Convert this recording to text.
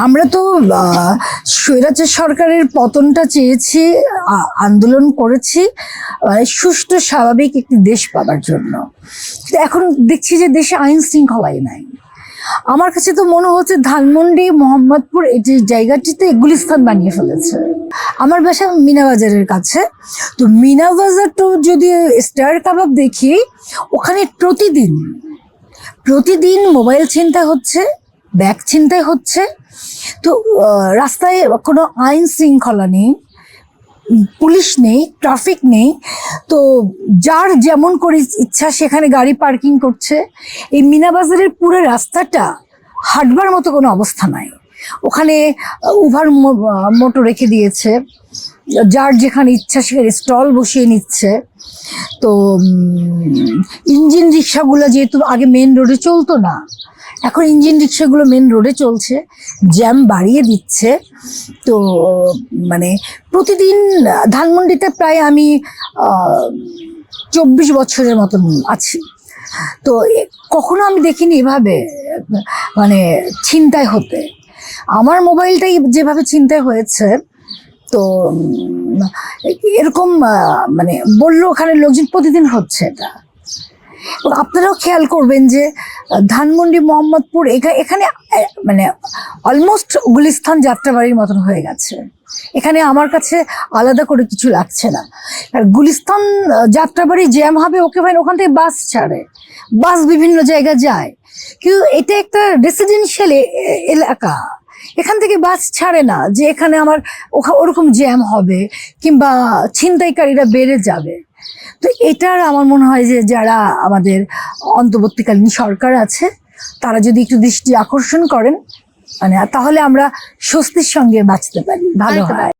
আমরা তো স্বৈরাচার সরকারের পতনটা চেয়েছি, আন্দোলন করেছি সুষ্ঠু স্বাভাবিক একটি দেশ পাবার জন্য। কিন্তু এখন দেখছি যে দেশে আইন শৃঙ্খলাই নাই। আমার কাছে তো মনে হচ্ছে ধানমন্ডি, মোহাম্মদপুর এই যে জায়গাটিতে গুলিস্তান বানিয়ে ফেলেছে। আমার বাসা মিনাবাজারের কাছে, তো মিনাবাজারটা যদি স্টার কাবাব দেখি, ওখানে প্রতিদিন মোবাইল ছিনতাই হচ্ছে, ব্যাগ ছিনতাই হচ্ছে। তো রাস্তায় কোনো আইন শৃঙ্খলা নেই, পুলিশ নেই, ট্রাফিক নেই। তো যার যেমন করে ইচ্ছা সেখানে গাড়ি পার্কিং করছে। এই মিনাবাজারের পুরো রাস্তাটা হাঁটবার মতো কোনো অবস্থা নাই। ওখানে উভার মোটো রেখে দিয়েছে, যার যেখানে ইচ্ছা সেখানে স্টল বসিয়ে নিচ্ছে। তো ইঞ্জিন রিক্সাগুলো যেহেতু আগে মেন রোডে চলতো না, এখন ইঞ্জিন রিক্সাগুলো মেন রোডে চলছে, জ্যাম বাড়িয়ে দিচ্ছে। তো মানে প্রতিদিন ধানমন্ডিতে প্রায় আমি 24 বছরের মতন আছি, তো কখনো আমি দেখিনি এভাবে মানে ছিনতাই হতে। আমার মোবাইলটাই যেভাবে ছিনতাই হয়েছে, তো এরকম মানে বললো ওখানে লোকজন প্রতিদিন হচ্ছে এটা। এবং আপনারাও খেয়াল করবেন যে ধানমন্ডি, মোহাম্মদপুর এখানে মানে অলমোস্ট গুলিস্তান যাত্রাবাড়ির মতন হয়ে গেছে। এখানে আমার কাছে আলাদা করে কিছু লাগছে না। আর গুলিস্তান যাত্রাবাড়ি জ্যাম হবে, ওকে ভাই, ওখান থেকে বাস ছাড়ে, বাস বিভিন্ন জায়গায় যায়, কিন্তু এটা একটা রেসিডেন্সিয়াল এলাকা, এখান থেকে বাস ছাড়ে না যে এখানে আমার ওরকম জ্যাম হবে কিংবা ছিনতাইকারীরা বেড়ে যাবে। তো এটার আমার মনে হয় যে যারা আমাদের অন্তর্বর্তীকালীন সরকার আছে তারা যদি একটু দৃষ্টি আকর্ষণ করেন, মানে তাহলে আমরা স্বস্তির সঙ্গে বাঁচতে পারি, ভালো হয়।